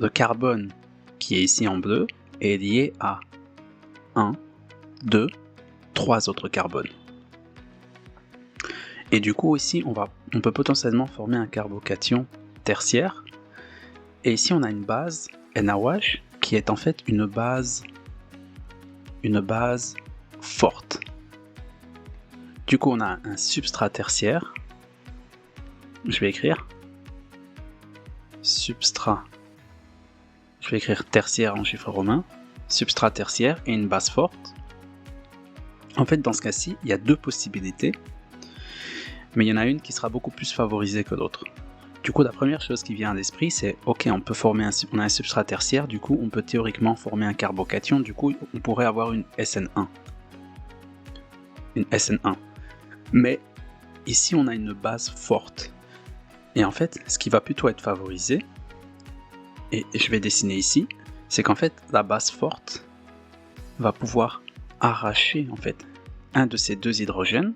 le carbone qui est ici en bleu est lié à 1, 2, 3 autres carbones. Et du coup ici on peut potentiellement former un carbocation tertiaire. Et ici on a une base NaOH qui est en fait une base forte. Du coup on a un substrat tertiaire. Je vais écrire substrat. Je vais écrire tertiaire en chiffres romains. Substrat tertiaire et une base forte. En fait dans ce cas-ci il y a deux possibilités. Mais il y en a une qui sera beaucoup plus favorisée que l'autre. Du coup, la première chose qui vient à l'esprit, c'est ok, on a un substrat tertiaire, du coup, on peut théoriquement former un carbocation, du coup, on pourrait avoir une SN1. Une SN1. Mais ici, on a une base forte. Et en fait, ce qui va plutôt être favorisé, et je vais dessiner ici, c'est qu'en fait, la base forte va pouvoir arracher en fait un de ces deux hydrogènes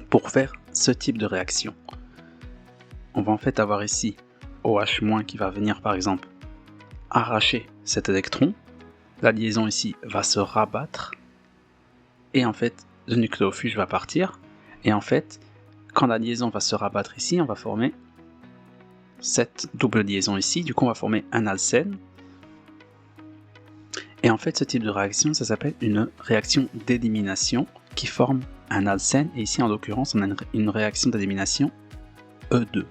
pour faire ce type de réaction. On va en fait avoir ici OH- qui va venir par exemple arracher cet électron, la liaison ici va se rabattre, et en fait le nucléofuge va partir, et en fait quand la liaison va se rabattre ici, on va former cette double liaison ici, du coup on va former un alcène, et en fait ce type de réaction ça s'appelle une réaction d'élimination qui forme un alcène, et ici en l'occurrence on a une réaction d'élimination E2.